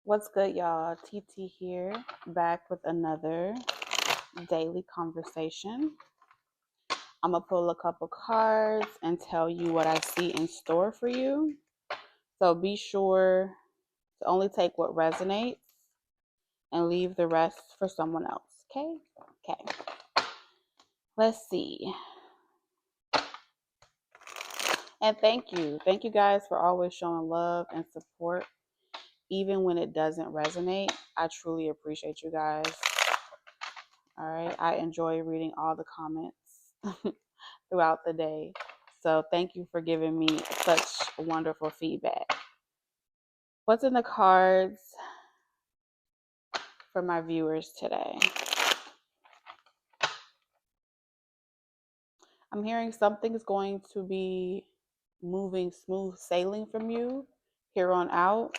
What's good, y'all? TT here, back with another daily conversation. I'm gonna pull a couple cards and tell you what I see in store for you. So be sure to only take what resonates and leave the rest for someone else. Okay? Okay. Let's see. And thank you. Thank you guys for always showing love and support, even when it doesn't resonate. I truly appreciate you guys. All right. I enjoy reading all the comments throughout the day. So thank you for giving me such wonderful feedback. What's in the cards for my viewers today? I'm hearing something's going to be moving smooth sailing from you here on out.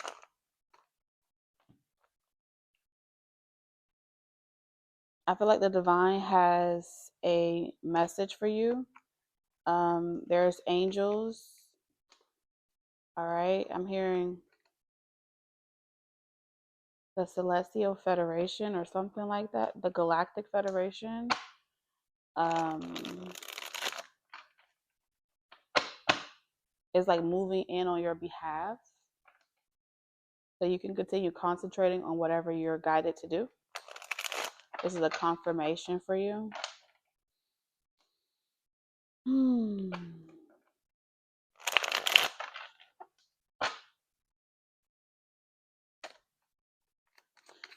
I feel like the divine has a message for you. There's angels. All right. I'm hearing the Celestial Federation or something like that. The Galactic Federation. Is like moving in on your behalf so you can continue concentrating on whatever you're guided to do. This is a confirmation for you.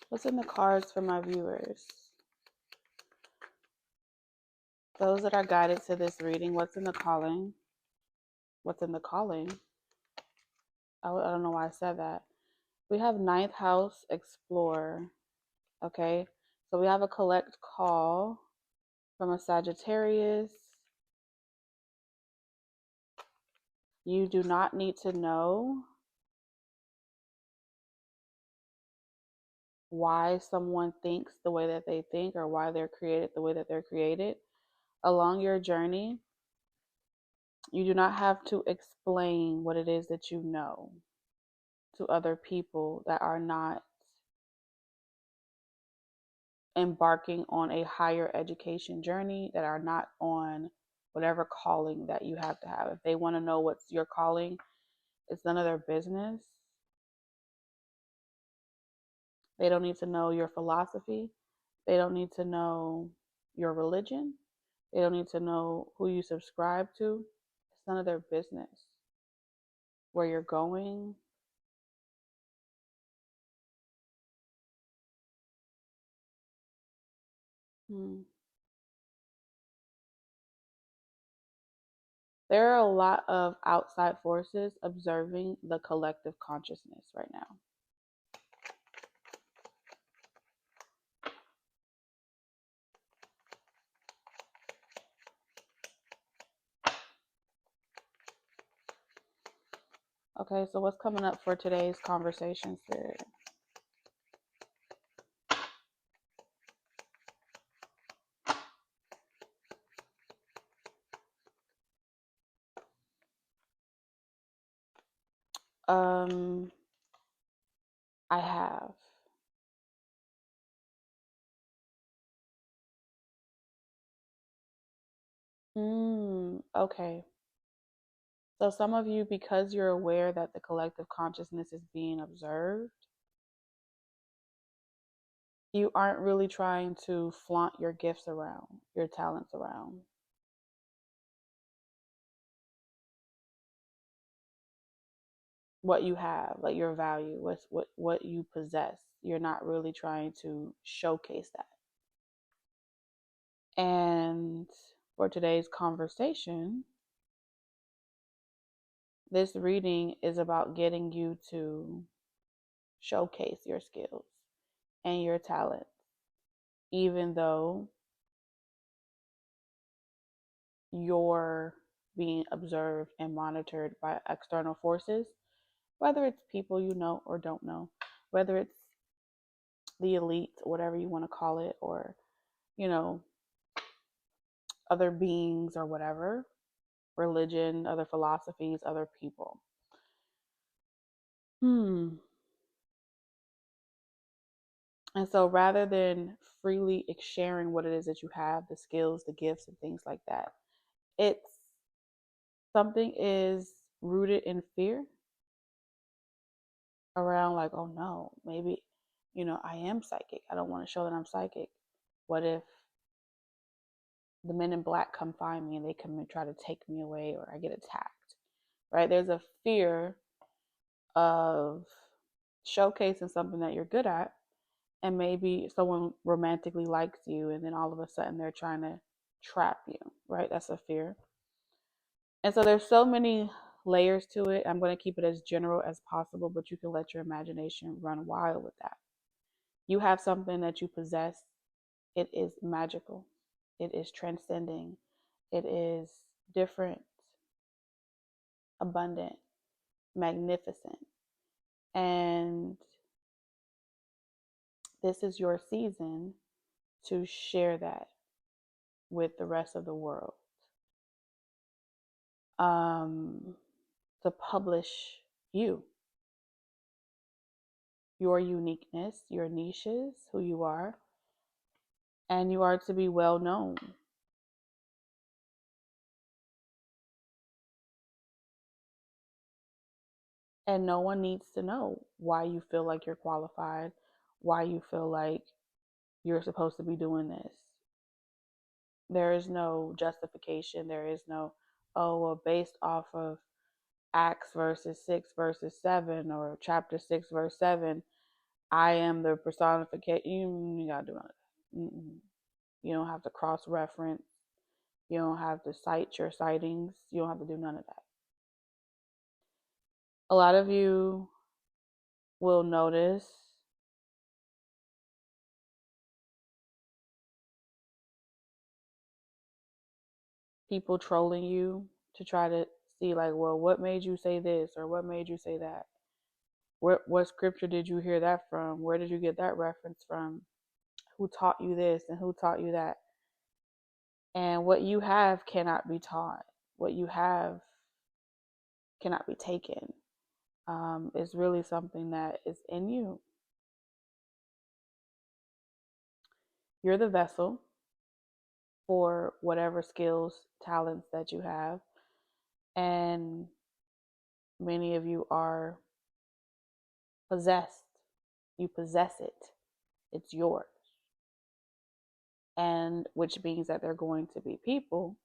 What's in the cards for my viewers? Those that are guided to this reading, what's in the calling? What's in the calling? I don't know why I said that. We have ninth house explorer. Okay. So we have a collect call from a Sagittarius. You do not need to know why someone thinks the way that they think or why they're created the way that they're created. Along your journey, you do not have to explain what it is that you know to other people that are not embarking on a higher education journey, that are not on whatever calling that you have to have. If they want to know what's your calling, it's none of their business. They don't need to know your philosophy. They don't need to know your religion. They don't need to know who you subscribe to. It's none of their business. Where you're going, there are a lot of outside forces observing the collective consciousness right now. Okay, so what's coming up for today's conversation, Spirit? I have. Okay. So some of you, because you're aware that the collective consciousness is being observed, you aren't really trying to flaunt your gifts around, your talents around. What you have, like your value, what you possess. You're not really trying to showcase that. And for today's conversation, this reading is about getting you to showcase your skills and your talents, even though you're being observed and monitored by external forces, whether it's people you know or don't know, whether it's the elite, whatever you want to call it, or, you know, other beings or whatever, religion, other philosophies, other people. And so rather than freely sharing what it is that you have, the skills, the gifts, and things like that, it's something is rooted in fear around like, oh no, maybe, I am psychic. I don't want to show that I'm psychic. What if the men in black come find me and they come and try to take me away, or I get attacked, right? There's a fear of showcasing something that you're good at, and maybe someone romantically likes you, and then all of a sudden they're trying to trap you, right? That's a fear. And so there's so many layers to it. I'm going to keep it as general as possible, but you can let your imagination run wild with that. You have something that you possess. It is magical. It is transcending. It is different, abundant, magnificent. And this is your season to share that with the rest of the world. To publish your uniqueness, your niches, who you are, and you are to be well known. And no one needs to know why you feel like you're qualified, why you feel like you're supposed to be doing this. There is no justification. There is no, oh, well, based off of Acts verses 6 verses 7 or chapter 6 verse 7, I am the personification. You gotta do none of that. You don't have to cross reference. You don't have to cite your sightings. You don't have to do none of that. A lot of you will notice people trolling you to try to see, like, well, what made you say this, or what made you say that? What scripture did you hear that from? Where did you get that reference from? Who taught you this and who taught you that? And what you have cannot be taught. What you have cannot be taken. It's really something that is in you. You're the vessel for whatever skills, talents that you have. And many of you are possessed. You possess it. It's yours. And which means that there are going to be people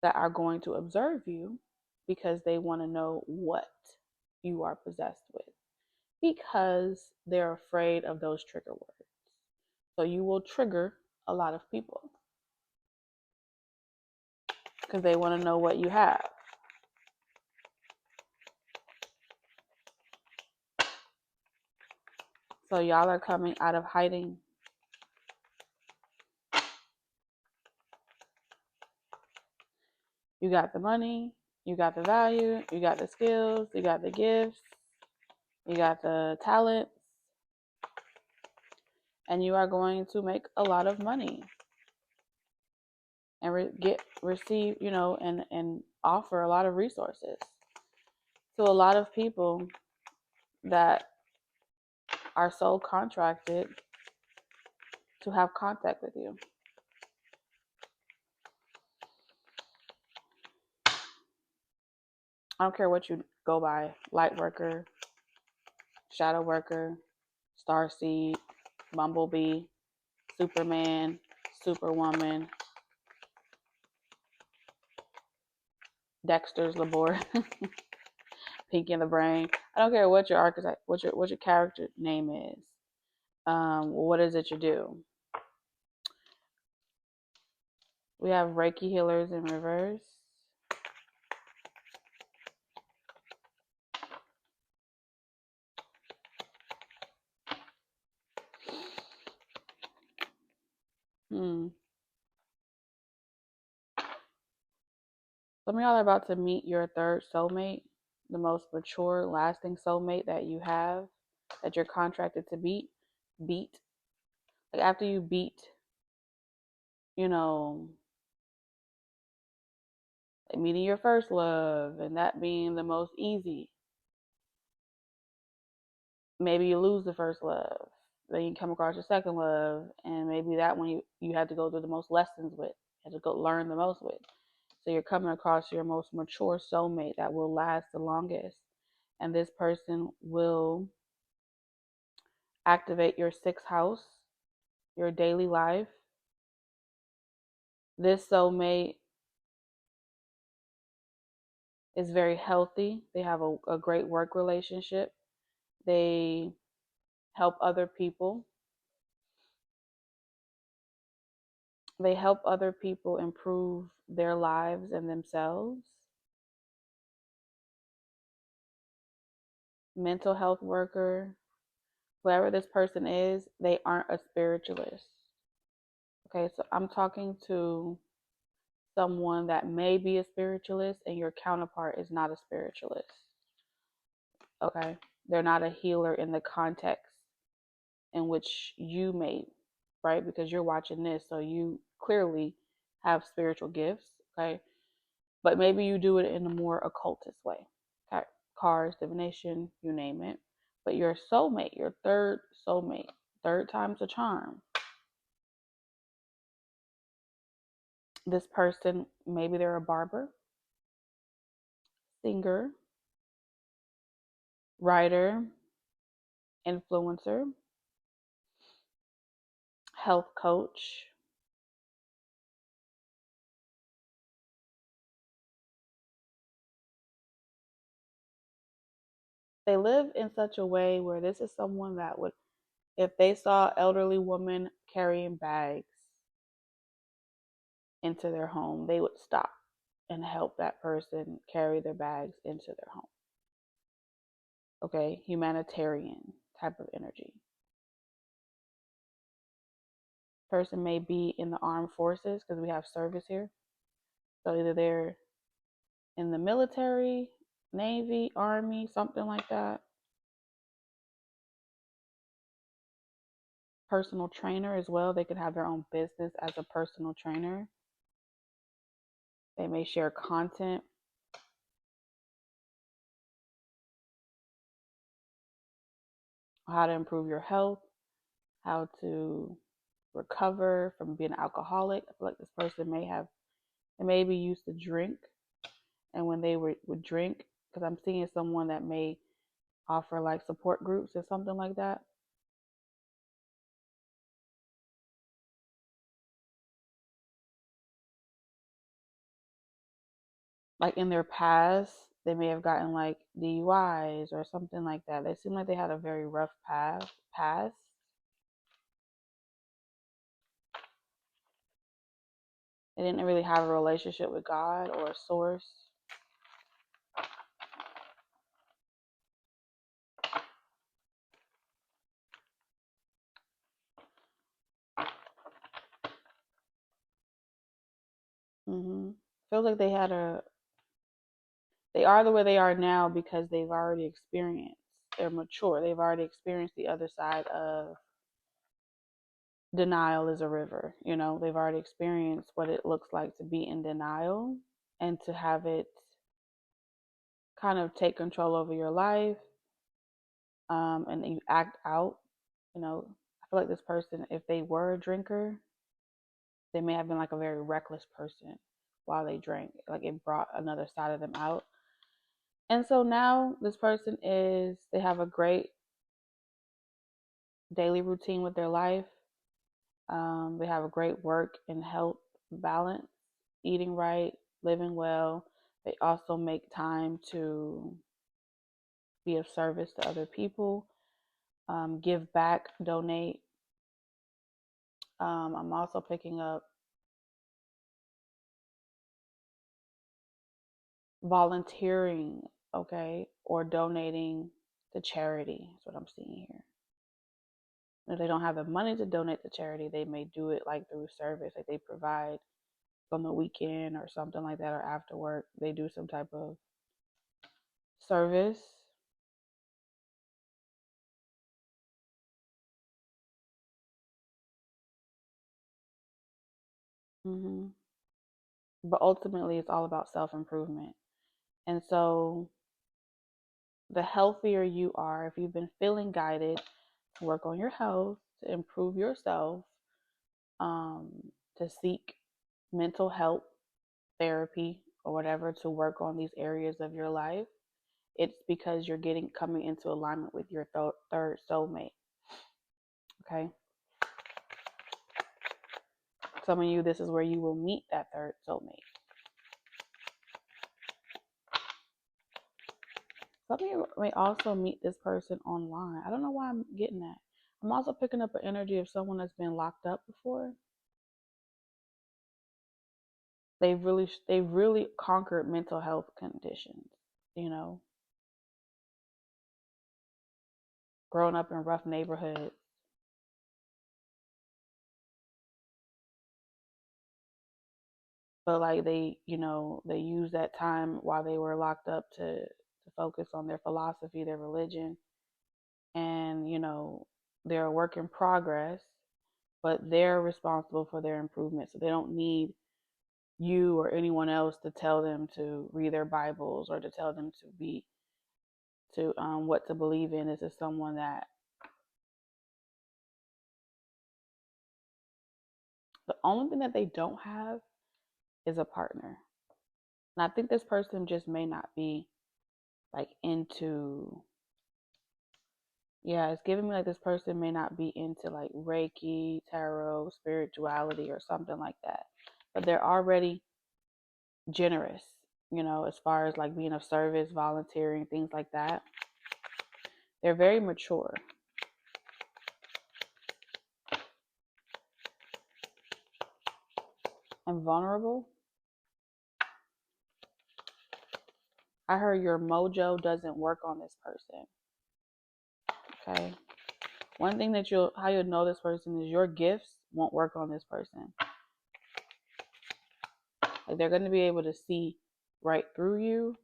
that are going to observe you because they want to know what you are possessed with, because they're afraid of those trigger words. So you will trigger a lot of people because they want to know what you have. So y'all are coming out of hiding. You got the money, you got the value, you got the skills, you got the gifts, you got the talents, and you are going to make a lot of money and receive, and offer a lot of resources to a lot of people that are soul contracted to have contact with you. I don't care what you go by: light worker, shadow worker, starseed, bumblebee, Superman, Superwoman, Dexter's Labor, Pinky in the Brain. I don't care what your archetype, what your character name is. What is it you do? We have Reiki healers in reverse. Some of y'all are about to meet your third soulmate, the most mature, lasting soulmate that you have, that you're contracted to beat. Like after you beat, meeting your first love and that being the most easy. Maybe you lose the first love. then you come across your second love, and maybe that one you had to go through the most lessons with, had to go learn the most with. So you're coming across your most mature soulmate that will last the longest. And this person will activate your sixth house, your daily life. This soulmate is very healthy. They have a great work relationship. They help other people. They help other people improve their lives and themselves. Mental health worker, whoever this person is, they aren't a spiritualist. Okay, so I'm talking to someone that may be a spiritualist and your counterpart is not a spiritualist. Okay, they're not a healer in the context in which you made, right? Because you're watching this, so you clearly have spiritual gifts, okay? But maybe you do it in a more occultist way, okay? Cards, divination, you name it. But your soulmate, your third soulmate, third time's a charm. This person, maybe they're a barber, singer, writer, influencer, health coach. They live in such a way where this is someone that would, if they saw an elderly woman carrying bags into their home, they would stop and help that person carry their bags into their home. Okay, humanitarian type of energy. Person may be in the armed forces because we have service here. So either they're in the military, Navy, Army, something like that. Personal trainer as well. They could have their own business as a personal trainer. They may share content. How to improve your health, how to recover from being an alcoholic. I feel like this person they maybe used to drink, and when they would drink, because I'm seeing someone that may offer like support groups or something like that. Like in their past, they may have gotten like DUIs or something like that. They seem like they had a very rough past. They didn't really have a relationship with God or a source. Feels like they are the way they are now because they've already experienced. They're mature. They've already experienced the other side of denial is a river. They've already experienced what it looks like to be in denial and to have it kind of take control over your life, and you act out. I feel like this person, if they were a drinker, they may have been like a very reckless person while they drank. Like it brought another side of them out. And so now this person they have a great daily routine with their life. They have a great work and health balance, eating right, living well. They also make time to be of service to other people, give back, donate. I'm also picking up volunteering, okay, or donating to charity. That's what I'm seeing here. If they don't have the money to donate to charity, they may do it like through service, like they provide on the weekend or something like that, or after work, they do some type of service. hmm But ultimately, it's all about self improvement. And so, the healthier you are, if you've been feeling guided work on your health, to improve yourself, um, to seek mental help, therapy, or whatever to work on these areas of your life, it's because you're coming into alignment with your third soulmate. Okay. Some of you, this is where you will meet that third soulmate. Some of you may also meet this person online. I don't know why I'm getting that. I'm also picking up an energy of someone that's been locked up before. They've really conquered mental health conditions, you know, growing up in rough neighborhoods. But like they use that time while they were locked up to focus on their philosophy, their religion, and they're a work in progress, but they're responsible for their improvement. So they don't need you or anyone else to tell them to read their Bibles or to tell them to what to believe in. This is someone that the only thing that they don't have is a partner. And I think this person just may not be like into, yeah, it's giving me like this person may not be into like Reiki, tarot, spirituality, or something like that. But they're already generous, as far as like being of service, volunteering, things like that. They're very mature. And vulnerable. I heard your mojo doesn't work on this person. Okay. One thing that how you'll know this person is your gifts won't work on this person. Like they're going to be able to see right through you.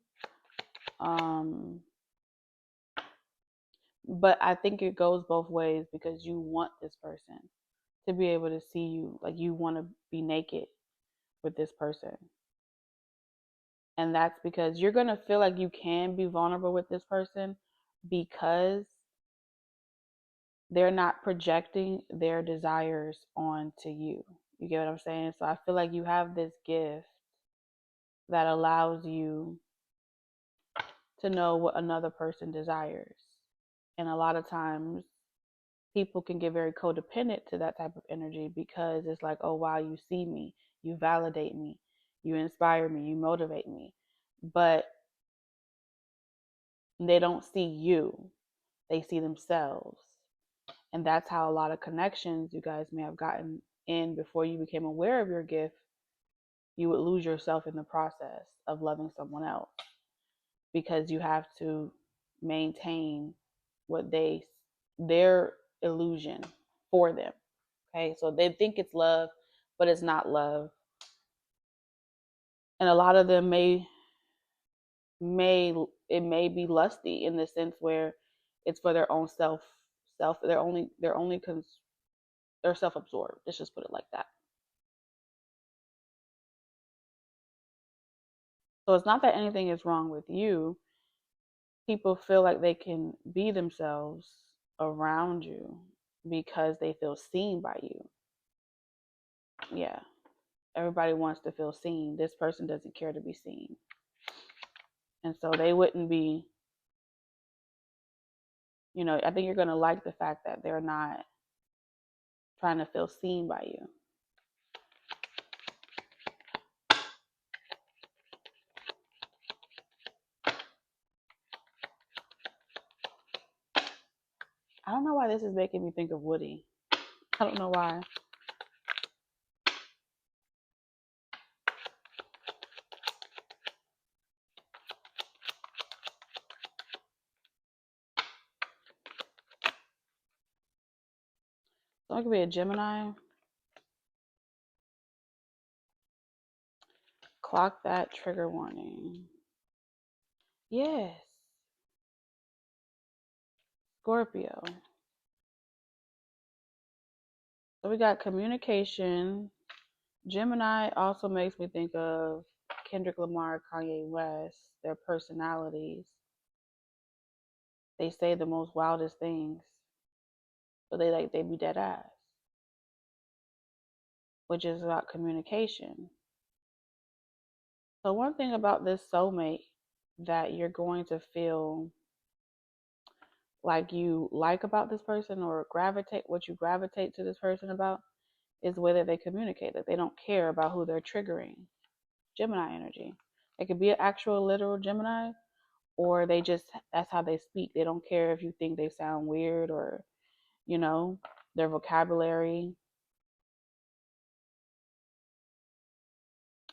But I think it goes both ways because you want this person to be able to see you. Like you want to be naked with this person. And that's because you're going to feel like you can be vulnerable with this person because they're not projecting their desires onto you. You get what I'm saying? So I feel like you have this gift that allows you to know what another person desires. And a lot of times people can get very codependent to that type of energy because it's like, oh, wow, you see me, you validate me, you inspire me, you motivate me. But they don't see you, they see themselves. And that's how a lot of connections you guys may have gotten in before you became aware of your gift. You would lose yourself in the process of loving someone else because you have to maintain what their illusion for them. Okay, so they think it's love, but it's not love. And a lot of them may be lusty in the sense where it's for their own self they're self-absorbed. Let's just put it like that. So it's not that anything is wrong with you. People feel like they can be themselves around you because they feel seen by you. Yeah. Everybody wants to feel seen. This person doesn't care to be seen. And so they wouldn't be, I think you're going to like the fact that they're not trying to feel seen by you. I don't know why this is making me think of Woody. I don't know why. So it could be a Gemini. Clock that trigger warning. Yes. Scorpio. So we got communication. Gemini also makes me think of Kendrick Lamar, Kanye West, their personalities. They say the most wildest things. but they be dead ass, which is about communication. So one thing about this soulmate that you're going to feel like you like about this person, or what you gravitate to this person about, is whether they communicate, that they don't care about who they're triggering. Gemini energy. It could be an actual literal Gemini, or they just, that's how they speak. They don't care if you think they sound weird, or, you know, their vocabulary.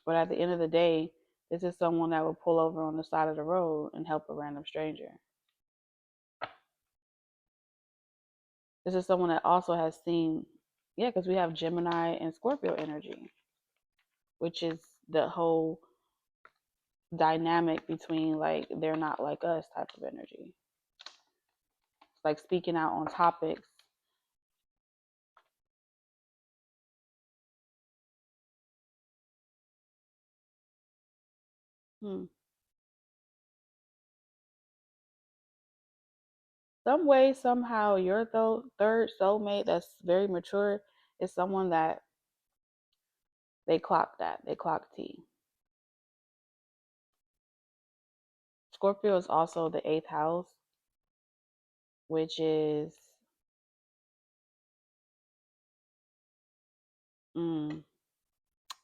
But at the end of the day, this is someone that will pull over on the side of the road and help a random stranger. This is someone that also has seen, yeah, because we have Gemini and Scorpio energy, which is the whole dynamic between like they're not like us type of energy. It's like speaking out on topics. Some way, somehow, your third soulmate that's very mature is someone that they clock that. They clock T. Scorpio is also the 8th house, which is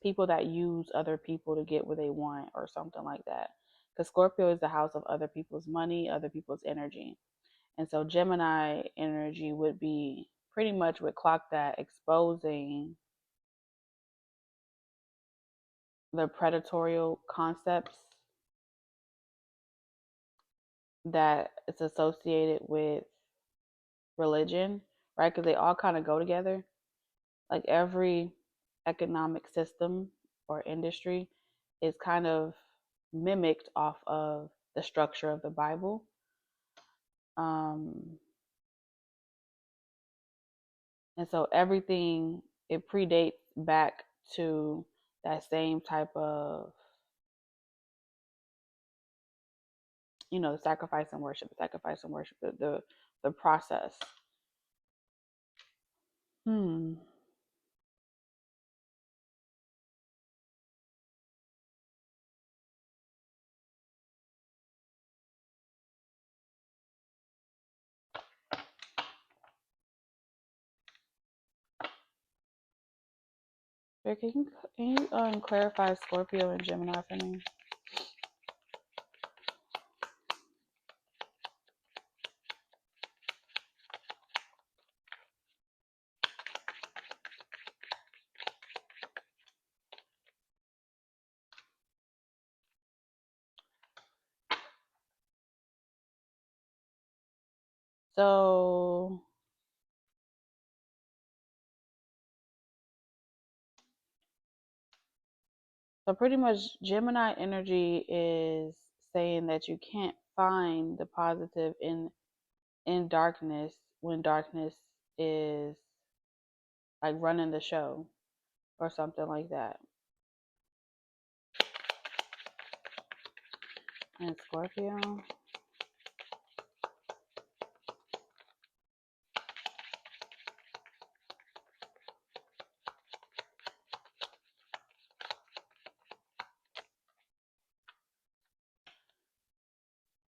people that use other people to get what they want or something like that. Because Scorpio is the house of other people's money, other people's energy. And so Gemini energy would be pretty much would clock that, exposing the predatorial concepts that it's associated with religion, right? Because they all kind of go together. Like every economic system or industry is kind of mimicked off of the structure of the Bible. And so everything, it predates back to that same type of, you know, sacrifice and worship, the process. Can you clarify Scorpio and Gemini for me? So pretty much Gemini energy is saying that you can't find the positive in darkness, when darkness is like running the show or something like that. And Scorpio.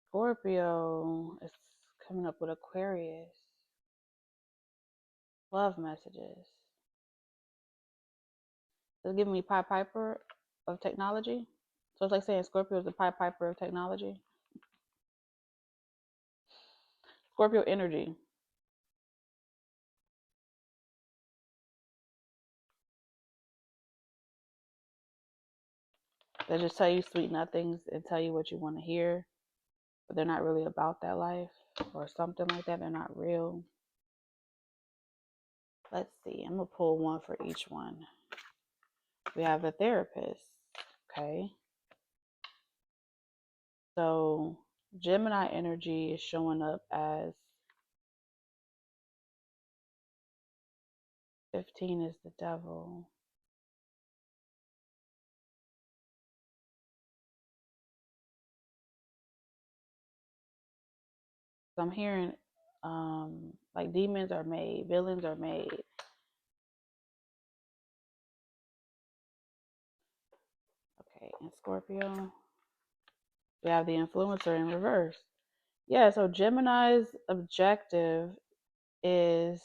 Scorpio is coming up with Aquarius. Love messages. It's giving me Pied Piper of technology. So it's like saying Scorpio is the Pied Piper of technology. Scorpio energy. They just tell you sweet nothings and tell you what you want to hear, but they're not really about that life or something like that. They're not real. Let's see. I'm going to pull one for each one. We have the therapist. Okay. So Gemini energy is showing up as 15 is the devil. So I'm hearing Like demons are made, villains are made. Okay, and Scorpio, we have the influencer in reverse. Yeah, so Gemini's objective is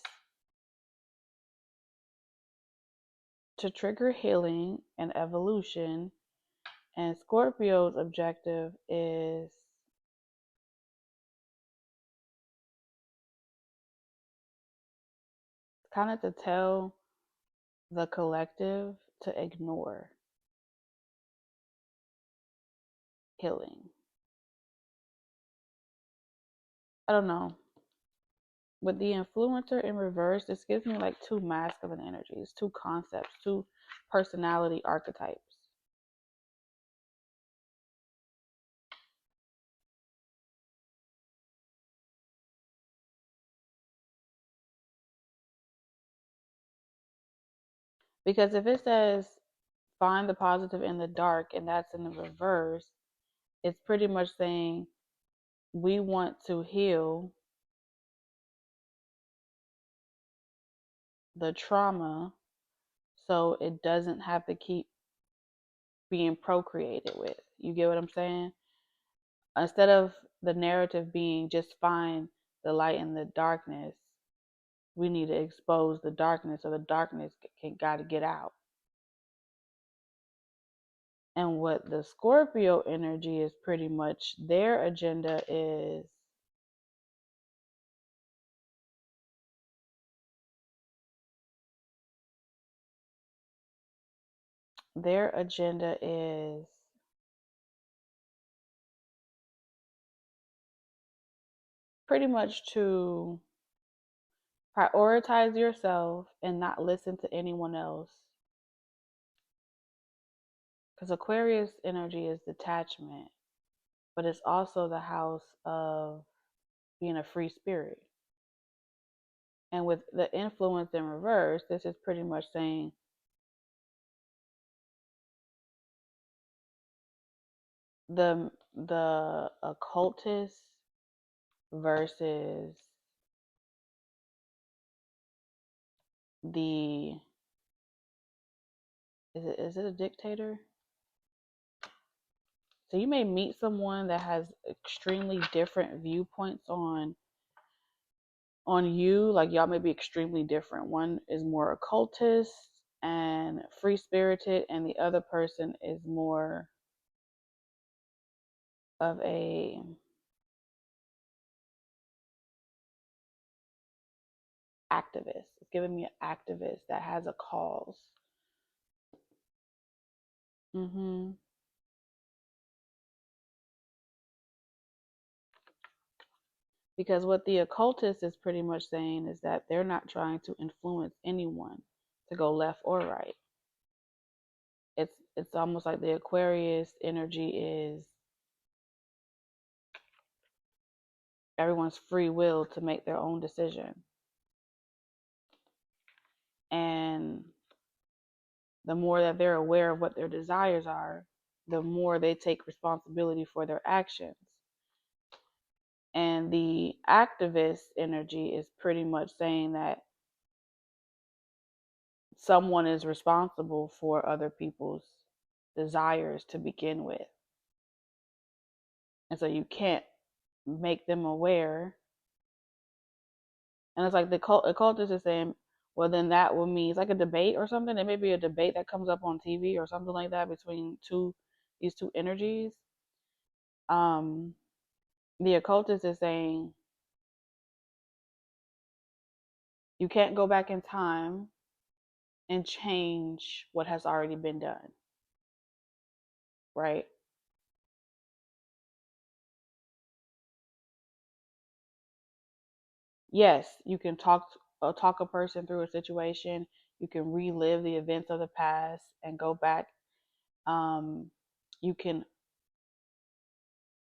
to trigger healing and evolution, and Scorpio's objective is kind of to tell the collective to ignore healing. I don't know. With the influencer in reverse, this gives me like two masculine energies, two concepts, two personality archetypes. Because if it says find the positive in the dark and that's in the reverse, it's pretty much saying we want to heal the trauma so it doesn't have to keep being procreated with. You get what I'm saying? Instead of the narrative being just find the light in the darkness, we need to expose the darkness so the darkness got to get out. And what the Scorpio energy is pretty much their agenda is pretty much to prioritize yourself and not listen to anyone else. Because Aquarius energy is detachment, but it's also the house of being a free spirit. And with the influence in reverse, this is pretty much saying the occultist versus the is it a dictator? So you may meet someone that has extremely different viewpoints on you, like y'all may be extremely different. One is more occultist and free spirited, and the other person is more of a activist. It's giving me an activist that has a cause. Because what the occultist is pretty much saying is that they're not trying to influence anyone to go left or right. It's almost like the Aquarius energy is everyone's free will to make their own decision. And the more that they're aware of what their desires are, the more they take responsibility for their actions. And the activist energy is pretty much saying that someone is responsible for other people's desires to begin with. And so you can't make them aware. And it's like the occultist is saying, well, then that will mean it's like a debate or something. There may be a debate that comes up on TV or something like that between these two energies. The occultist is saying you can't go back in time and change what has already been done, right? Yes, you can talk a person through a situation. You can relive the events of the past and go back. You can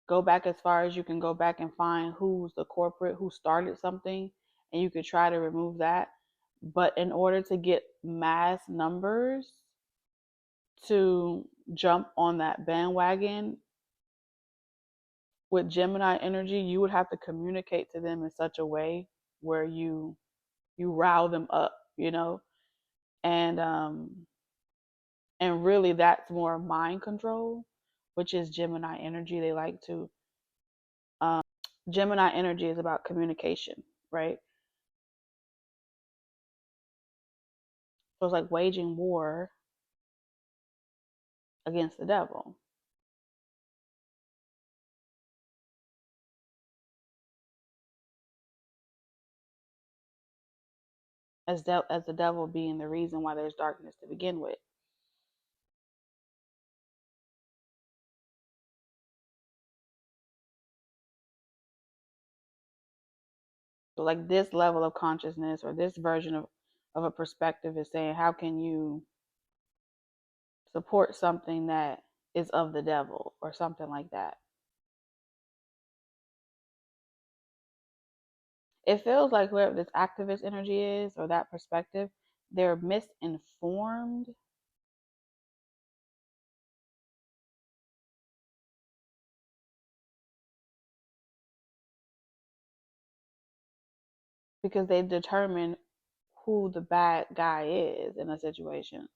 go back as far as you can go back and find who's the corporate who started something, and you could try to remove that. But in order to get mass numbers to jump on that bandwagon with Gemini energy, you would have to communicate to them in such a way where you rile them up, and really that's more mind control, which is Gemini energy. They like to Gemini energy is about communication, right? So it's like waging war against the devil. As the devil being the reason why there's darkness to begin with. So like this level of consciousness or this version of a perspective is saying, how can you support something that is of the devil or something like that? It feels like whoever this activist energy is or that perspective, they're misinformed because they've determined who the bad guy is in a situation,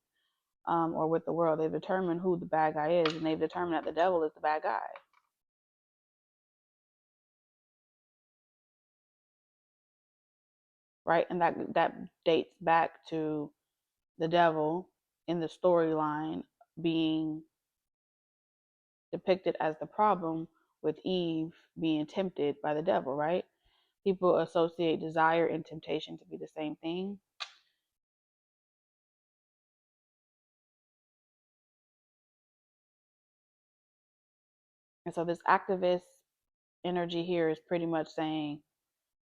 or with the world. They've determined who the bad guy is, and they've determined that the devil is the bad guy. Right? And that dates back to the devil in the storyline being depicted as the problem with Eve being tempted by the devil, right? People associate desire and temptation to be the same thing. And so this activist energy here is pretty much saying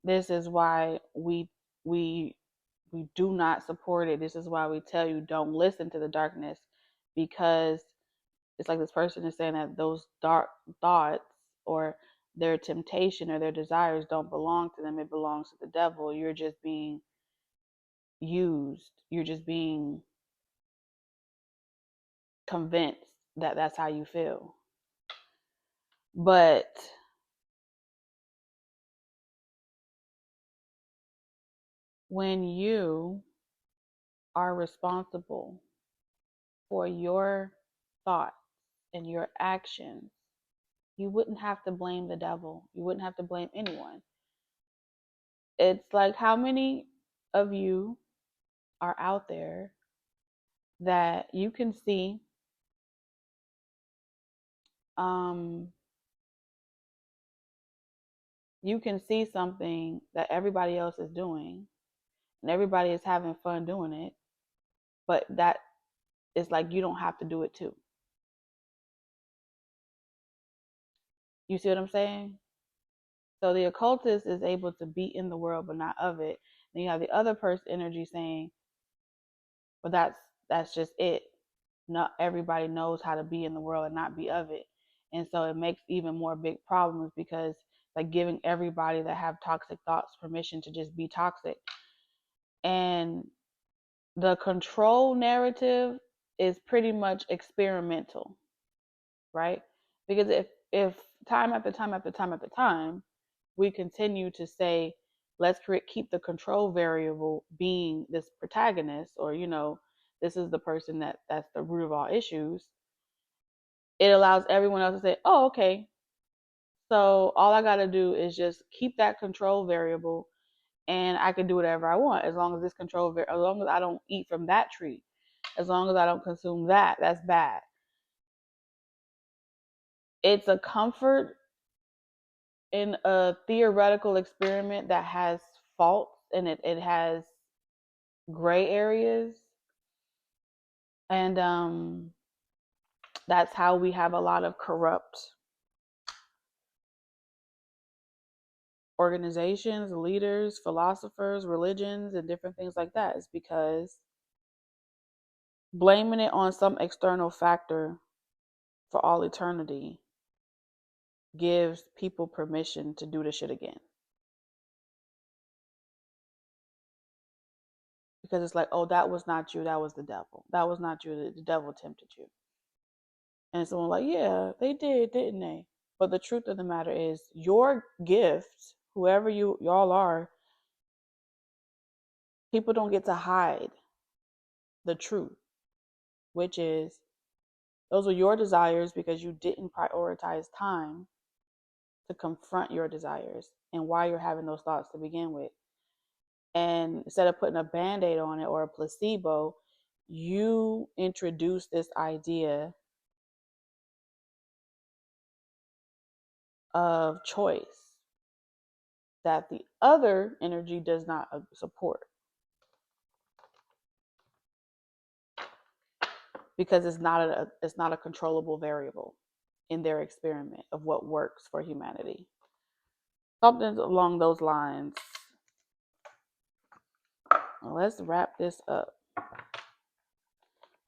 this is why we do not support it. This is why we tell you don't listen to the darkness, because it's like this person is saying that those dark thoughts or their temptation or their desires don't belong to them. It belongs to the devil. You're just being used. You're just being convinced that that's how you feel. But when you are responsible for your thoughts and your actions, you wouldn't have to blame the devil. You wouldn't have to blame anyone. It's like, how many of you are out there that you can see um, something that everybody else is doing and everybody is having fun doing it, but that is like you don't have to do it too. You see what I'm saying? So the occultist is able to be in the world but not of it. Then you have the other person energy saying, well, that's just it. Not everybody knows how to be in the world and not be of it. And so it makes even more big problems, because like giving everybody that have toxic thoughts permission to just be toxic. And the control narrative is pretty much experimental, right? Because if time after time after time after time we continue to say, let's keep the control variable being this protagonist, or this is the person that's the root of all issues, it allows everyone else to say, oh, okay, so all I got to do is just keep that control variable, and I can do whatever I want as long as as long as I don't eat from that tree, as long as I don't consume that's bad. It's a comfort in a theoretical experiment that has faults, and it has gray areas, and that's how we have a lot of corrupt organizations, leaders, philosophers, religions, and different things like that. Is because blaming it on some external factor for all eternity gives people permission to do the shit again. Because it's like, oh, that was not you, that was the devil. That was not you, the devil tempted you. And someone like, yeah, they did, didn't they? But the truth of the matter is, your gift, whoever y'all are, people don't get to hide the truth, which is those were your desires because you didn't prioritize time to confront your desires and why you're having those thoughts to begin with. And instead of putting a band-aid on it or a placebo, you introduce this idea of choice that the other energy does not support, because it's not a controllable variable in their experiment of what works for humanity. Something along those lines. Well, let's wrap this up.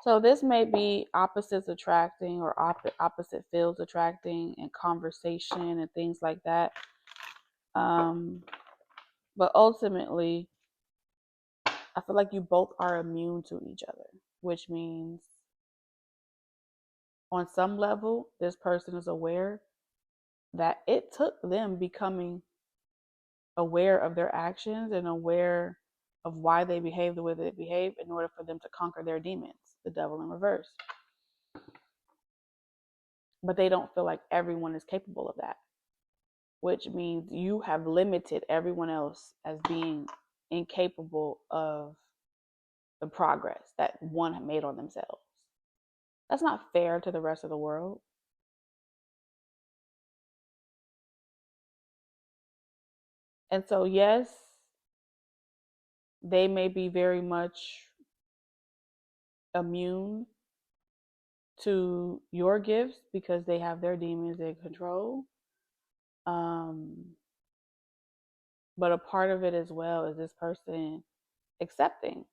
So this may be opposites attracting or opposite fields attracting and conversation and things like that. But ultimately, I feel like you both are immune to each other, which means on some level, this person is aware that it took them becoming aware of their actions and aware of why they behave the way they behave in order for them to conquer their demons, the devil in reverse. But they don't feel like everyone is capable of that, which means you have limited everyone else as being incapable of the progress that one made on themselves. That's not fair to the rest of the world. And so, yes, they may be very much immune to your gifts because they have their demons they control. But a part of it as well is this person accepting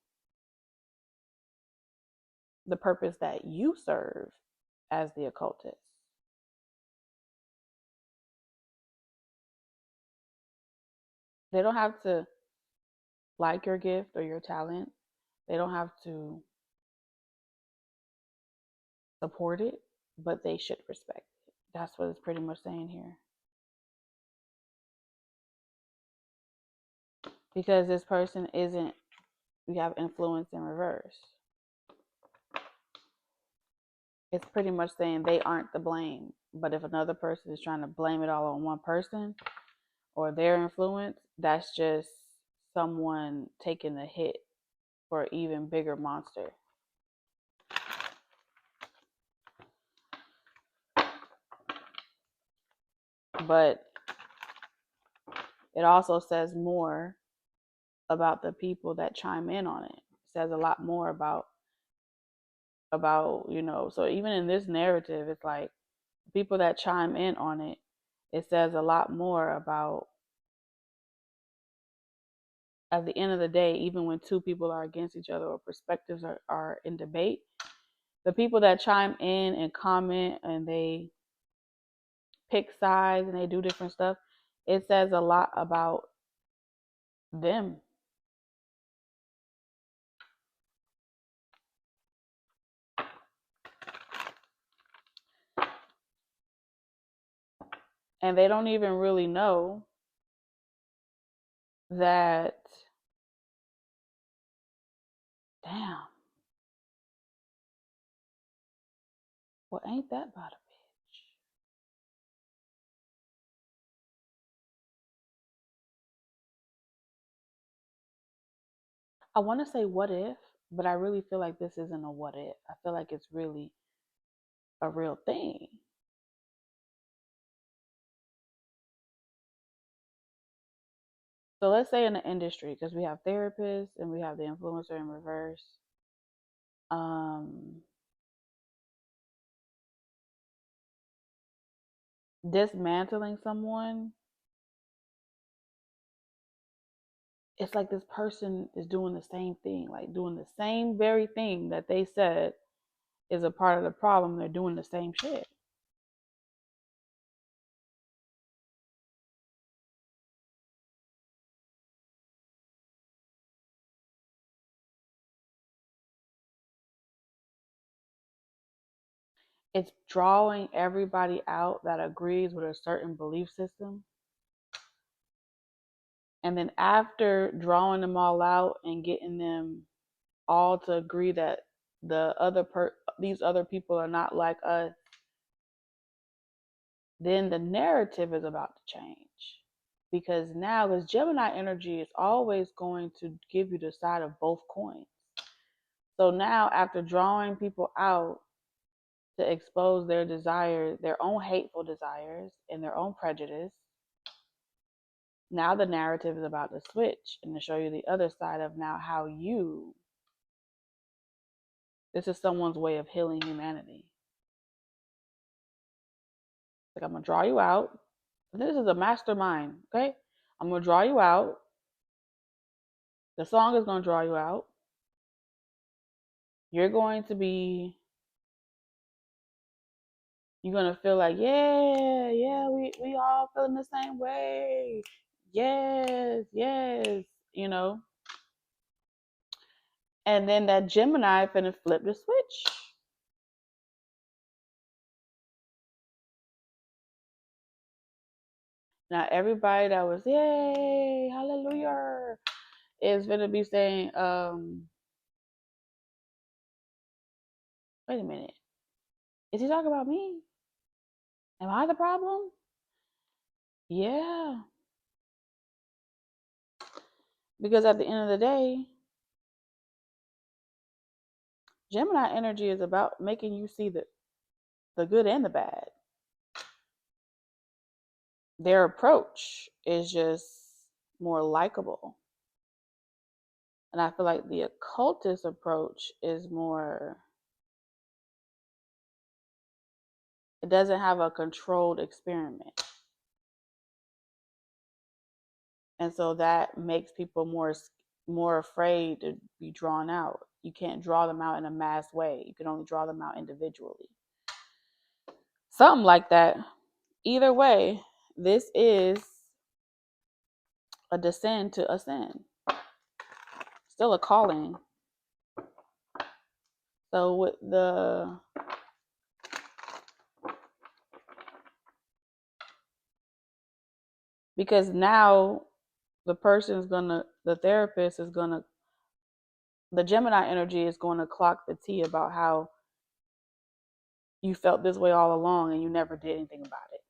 the purpose that you serve as the occultist. They don't have to like your gift or your talent. They don't have to support it, but they should respect it. That's what it's pretty much saying here. Because this person isn't, you have influence in reverse. It's pretty much saying they aren't the blame. But if another person is trying to blame it all on one person or their influence, that's just someone taking the hit for an even bigger monster. But it also says more about the people that chime in on it. It says a lot more about so even in this narrative, it's like people that chime in on it, it says a lot more about, at the end of the day, even when two people are against each other or perspectives are in debate, the people that chime in and comment and they pick sides and they do different stuff, it says a lot about them. And they don't even really know that, damn, well, ain't that about a bitch? I want to say what if, but I really feel like this isn't a what if. I feel like it's really a real thing. So let's say in the industry, because we have therapists and we have the influencer in reverse. Dismantling someone, it's like this person is doing the same thing, like doing the same very thing that they said is a part of the problem. They're doing the same shit. It's drawing everybody out that agrees with a certain belief system And then after drawing them all out and getting them all to agree that these other people are not like us, then the narrative is about to change. Because now, because Gemini energy is always going to give you the side of both coins. So now, after drawing people out to expose their desires, their own hateful desires and their own prejudice, now the narrative is about to switch and to show you the other side of now how this is someone's way of healing humanity. Like, I'm going to draw you out. This is a mastermind, okay? I'm going to draw you out. The song is going to draw you out. You're going to feel like, yeah, we all feeling the same way. Yes, you know. And then that Gemini finna flip the switch. Now everybody that was, yay, hallelujah, is gonna be saying, wait a minute. Is he talking about me? Am I the problem? Yeah. Because at the end of the day, Gemini energy is about making you see the good and the bad. Their approach is just more likable. And I feel like the occultist approach is more, it doesn't have a controlled experiment. And so that makes people more afraid to be drawn out. You can't draw them out in a mass way. You can only draw them out individually. Something like that. Either way, this is a descent to ascend. Still a calling. So with because now the therapist is gonna, the Gemini energy is going to clock the tea about how you felt this way all along and you never did anything about it.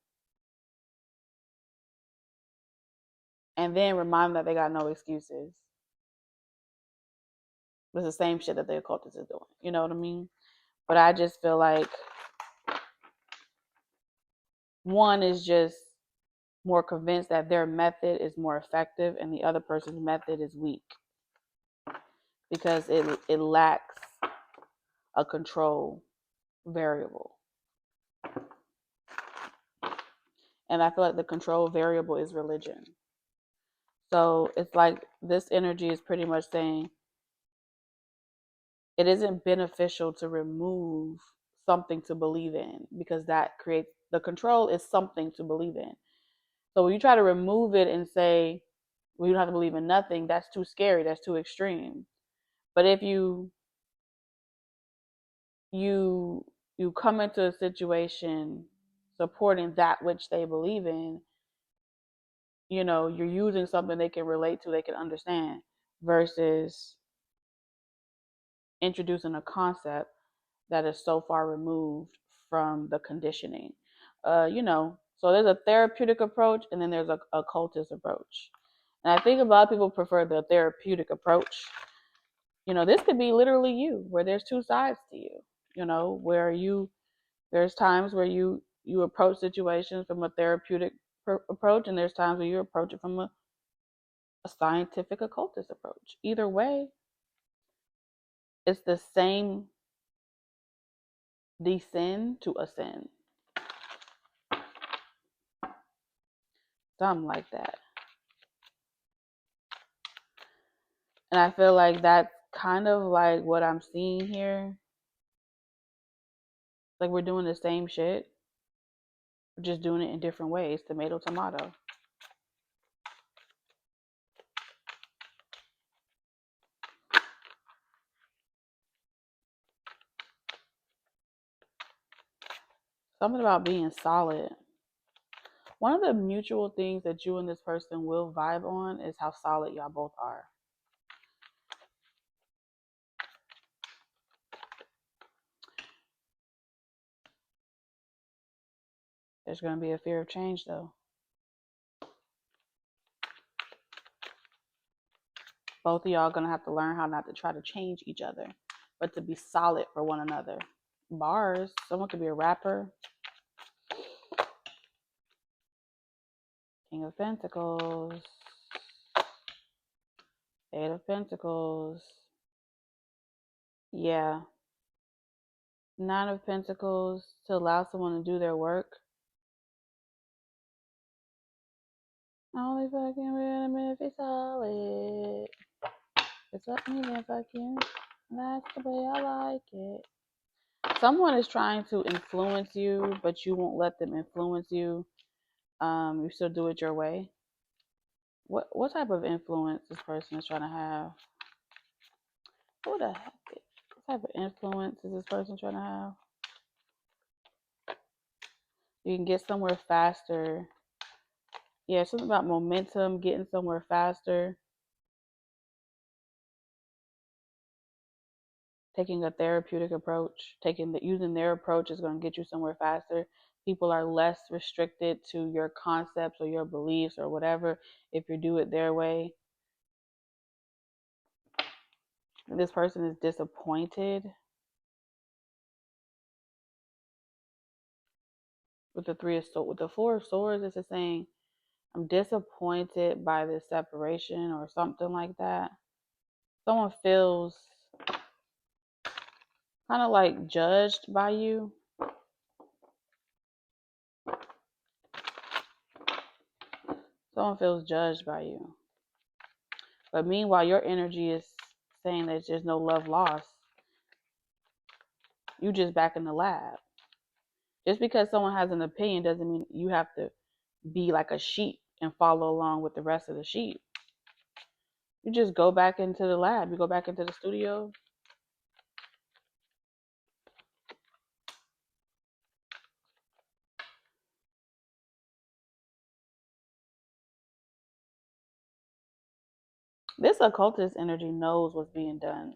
And then remind them that they got no excuses. It's the same shit that the occultist is doing. You know what I mean? But I just feel like one is just more convinced that their method is more effective and the other person's method is weak because it lacks a control variable. And I feel like the control variable is religion. So it's like this energy is pretty much saying it isn't beneficial to remove something to believe in because that creates the control is something to believe in. So when you try to remove it and say, well, you don't have to believe in nothing, that's too scary, that's too extreme. But if you come into a situation supporting that which they believe in, you know, you're using something they can relate to, they can understand, versus introducing a concept that is so far removed from the conditioning. You know, so there's a therapeutic approach and then there's a occultist approach. And I think a lot of people prefer the therapeutic approach. You know, this could be literally you, where there's two sides to you, you know, where there's times where you approach situations from a therapeutic approach, and there's times where you approach it from a scientific occultist approach. Either way, it's the same descend to ascend. Something like that. And I feel like that's kind of like what I'm seeing here. Like we're doing the same shit. We're just doing it in different ways. Tomato, tomato. Something about being solid. One of the mutual things that you and this person will vibe on is how solid y'all both are. There's going to be a fear of change, though. Both of y'all are going to have to learn how not to try to change each other, but to be solid for one another. Bars. Someone could be a rapper. King of Pentacles. Eight of Pentacles. Yeah. Nine of Pentacles, to allow someone to do their work. Only fucking with him if he's solid. It's up me then fuck you. That's the way I like it. Someone is trying to influence you, but you won't let them influence you. You still do it your way. What type of influence this person is trying to have? What the heck? What type of influence is this person trying to have? You can get somewhere faster. Yeah, something about momentum, getting somewhere faster. Taking a therapeutic approach, using their approach is going to get you somewhere faster. People are less restricted to your concepts or your beliefs or whatever if you do it their way. This person is disappointed. With the Four of Swords, it's just saying, I'm disappointed by this separation or something like that. Someone feels kind of like judged by you. Someone feels judged by you. But meanwhile, your energy is saying that there's no love lost. You just back in the lab. Just because someone has an opinion doesn't mean you have to be like a sheep and follow along with the rest of the sheep. You just go back into the lab. You go back into the studio. This occultist energy knows what's being done.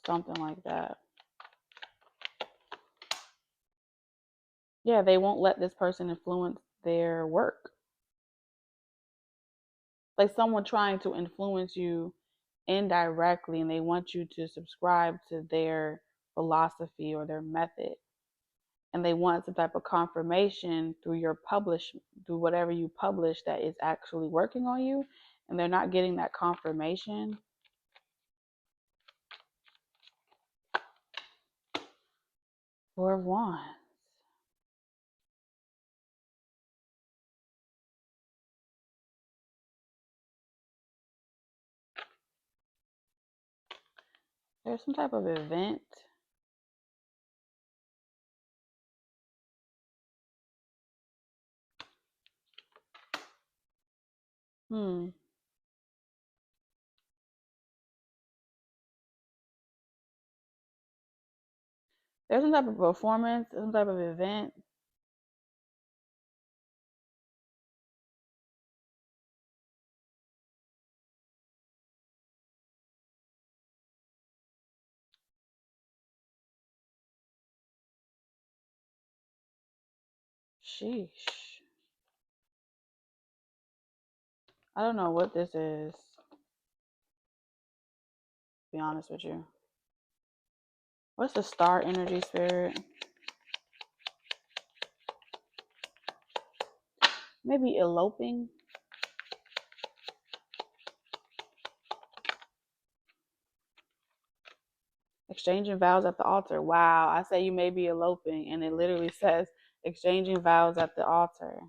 Something like that. Yeah, they won't let this person influence their work. Like someone trying to influence you indirectly, and they want you to subscribe to their philosophy or their method. And they want some type of confirmation through through whatever you publish, that is actually working on you, and they're not getting that confirmation. Four of Wands. There's some type of event. There's some type of performance, some type of event. Sheesh. I don't know what this is, to be honest with you. What's the star energy, spirit? Maybe eloping. Exchanging vows at the altar. Wow, I say you may be eloping, and it literally says exchanging vows at the altar.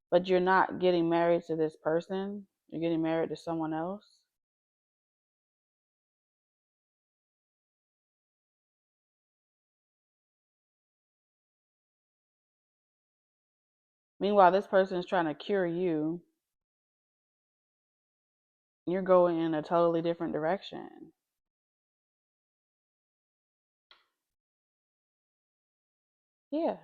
But you're not getting married to this person. You're getting married to someone else. Meanwhile, this person is trying to cure you. You're going in a totally different direction. Yeah.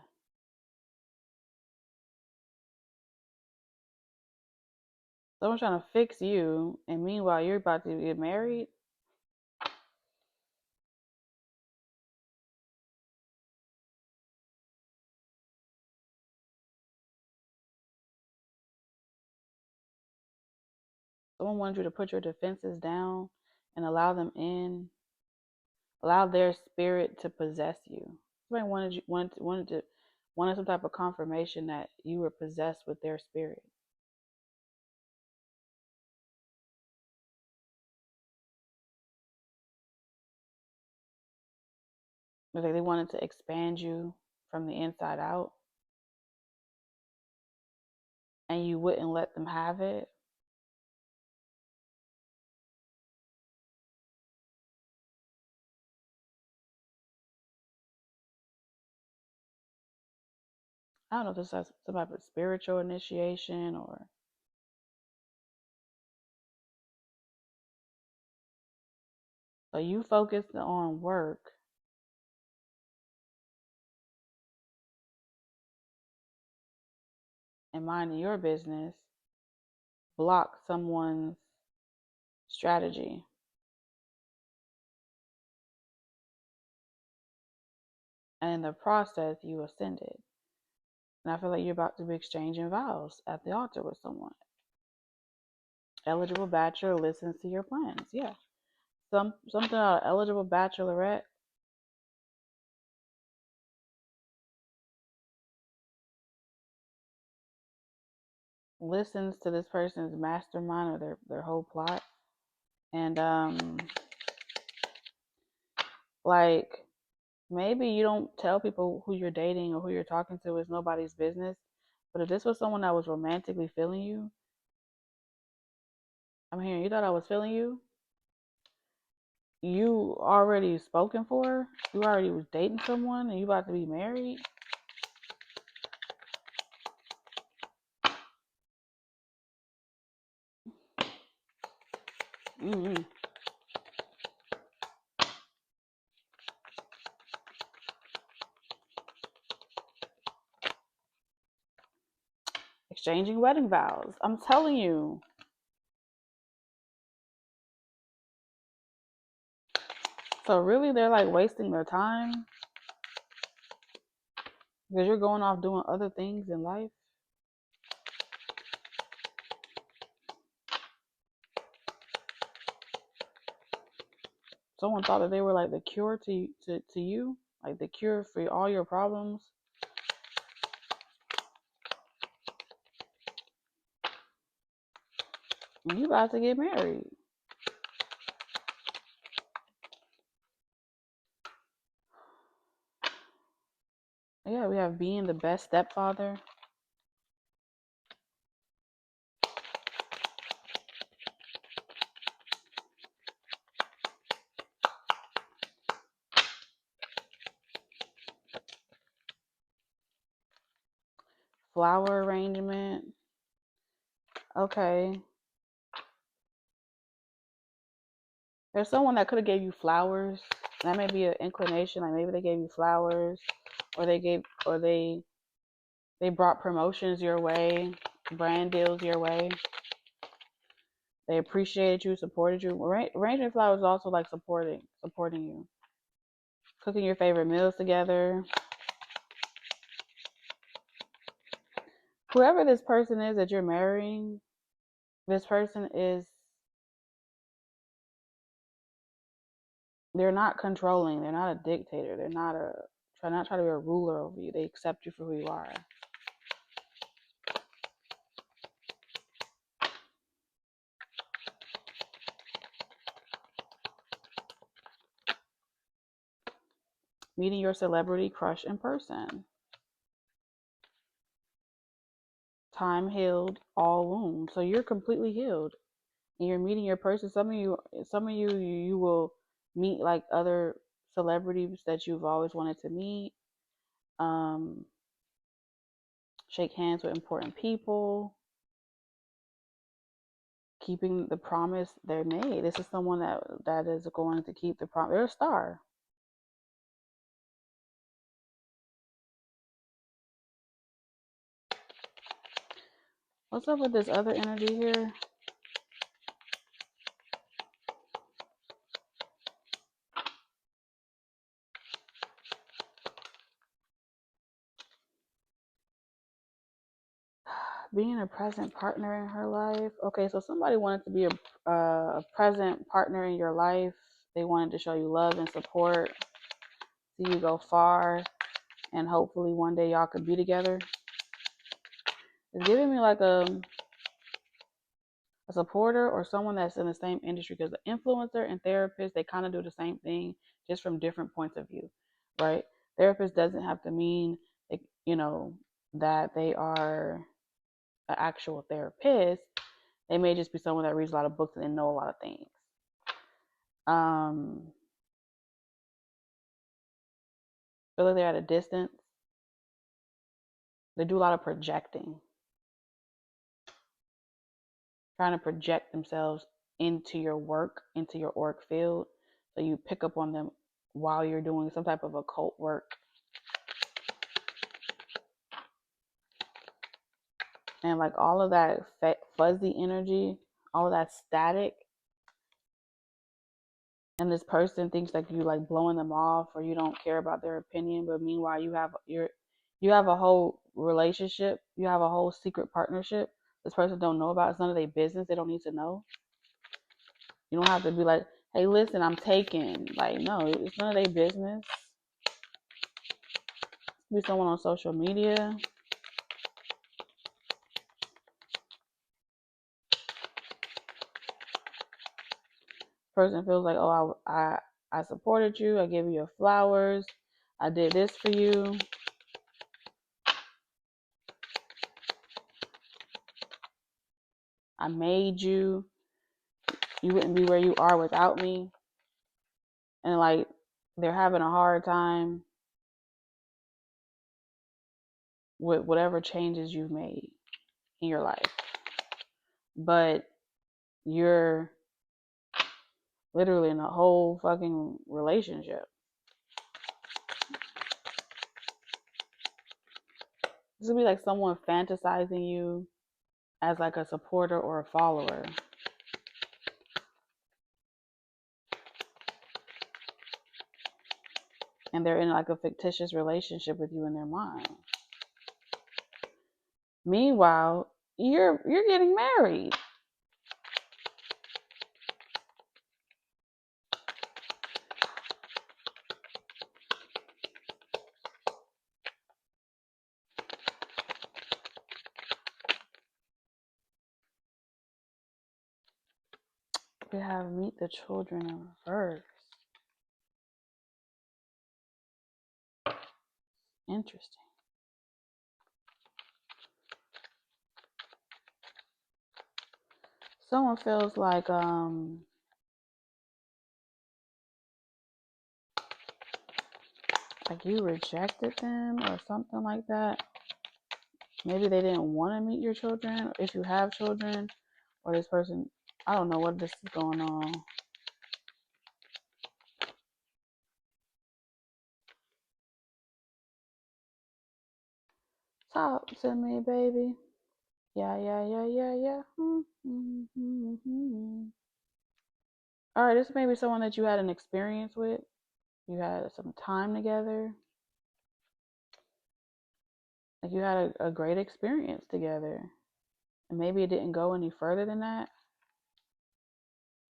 Someone's trying to fix you, and meanwhile you're about to get married. Someone wants you to put your defenses down and allow them in, allow their spirit to possess you. Somebody wanted some type of confirmation that you were possessed with their spirit. Like they wanted to expand you from the inside out, and you wouldn't let them have it. I don't know if this is some type of spiritual initiation or so you focused on work and minding your business, block someone's strategy. And in the process, you ascended. And I feel like you're about to be exchanging vows at the altar with someone. Eligible bachelor listens to your plans. Yeah. Something about an eligible bachelorette. Listens to this person's mastermind or their whole plot. And like maybe you don't tell people who you're dating or who you're talking to, is nobody's business. But if this was someone that was romantically feeling you, I'm hearing you thought I was feeling you. You already spoken for. You already was dating someone, and you about to be married. Mm-hmm. Exchanging wedding vows. I'm telling you. So really, they're like wasting their time because you're going off doing other things in life. Someone thought that they were like the cure to you, like the cure for all your problems. And you about to get married. Yeah, we have being the best stepfather. Flower arrangement. Okay. There's someone that could have gave you flowers. That may be an inclination. Like maybe they gave you flowers, or they brought promotions your way, brand deals your way. They appreciated you, supported you. Arranging flowers is also like supporting you. Cooking your favorite meals together. Whoever this person is that you're marrying, this person is, they're not controlling. They're not a dictator. They're not try to be a ruler over you. They accept you for who you are. Meeting your celebrity crush in person. Time healed all wounds. So you're completely healed. And you're meeting your person. Some of you will meet like other celebrities that you've always wanted to meet. Um, shake hands with important people. Keeping the promise they made. This is someone that is going to keep the promise. They're a star. What's up with this other energy here? Being a present partner in her life. Okay, so somebody wanted to be a present partner in your life. They wanted to show you love and support, see you go far, and hopefully one day y'all could be together. It's giving me like a supporter or someone that's in the same industry, because the influencer and therapist, they kind of do the same thing, just from different points of view, right? Therapist doesn't have to mean, you know, that they are an actual therapist. They may just be someone that reads a lot of books and they know a lot of things. Feel like they're at a distance. They do a lot of projecting, trying to project themselves into your work, into your auric field. So you pick up on them while you're doing some type of occult work. And like all of that fuzzy energy, all of that static, and this person thinks like you like blowing them off or you don't care about their opinion, but meanwhile you have a whole relationship, you have a whole secret partnership this person don't know about. It's none of their business. They don't need to know. You don't have to be like, hey, listen, I'm taken. Like, no, it's none of their business. Be someone on social media. Person feels like, oh, I supported you. I gave you your flowers. I did this for you. I made you. You wouldn't be where you are without me. And like, they're having a hard time with whatever changes you've made in your life. But you're literally in a whole fucking relationship. This would be like someone fantasizing you as like a supporter or a follower. And they're in like a fictitious relationship with you in their mind. Meanwhile, you're getting married. We have meet the children in reverse. Interesting. Someone feels like you rejected them or something like that. Maybe they didn't want to meet your children, if you have children, or this person, I don't know what this is going on. Talk to me, baby. Yeah, yeah, yeah, yeah, yeah. All right, this may be someone that you had an experience with. You had some time together. Like you had a great experience together. And maybe it didn't go any further than that.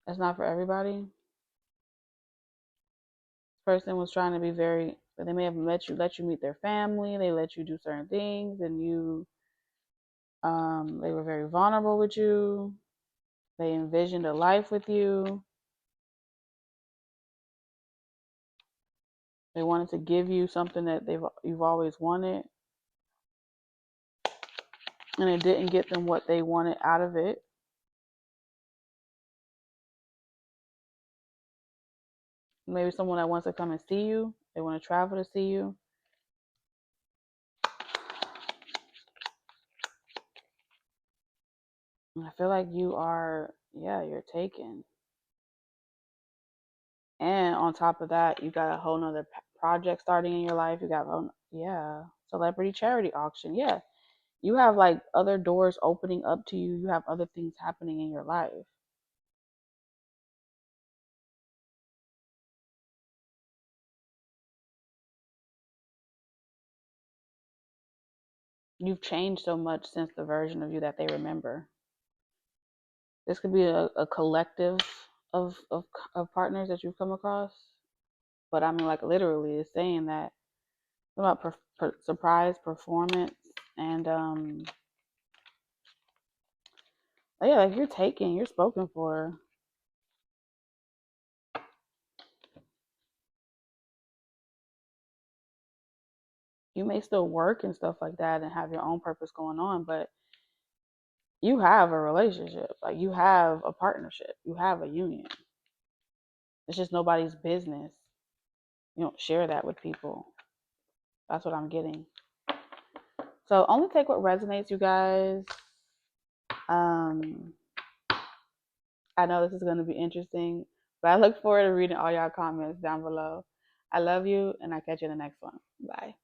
That's not for everybody. This person was trying to be very, they may have let you meet their family. They let you do certain things, and they were very vulnerable with you. They envisioned a life with you. They wanted to give you something that you've always wanted, and it didn't get them what they wanted out of it. Maybe someone that wants to come and see you. They want to travel to see you. And I feel like you're taken. And on top of that, you got a whole nother project starting in your life. You got, celebrity charity auction. Yeah. You have like other doors opening up to you. You have other things happening in your life. You've changed so much since the version of you that they remember. This could be a collective of partners that you've come across. But I mean, like, literally, it's saying that about surprise performance and yeah, like you're spoken for. You may still work and stuff like that and have your own purpose going on, but you have a relationship, like you have a partnership, you have a union. It's just nobody's business. You don't share that with people. That's what I'm getting. So only take what resonates, you guys. um I know this is going to be interesting, but I look forward to reading all y'all comments down below. I love you, and I'll catch you in the next one. Bye.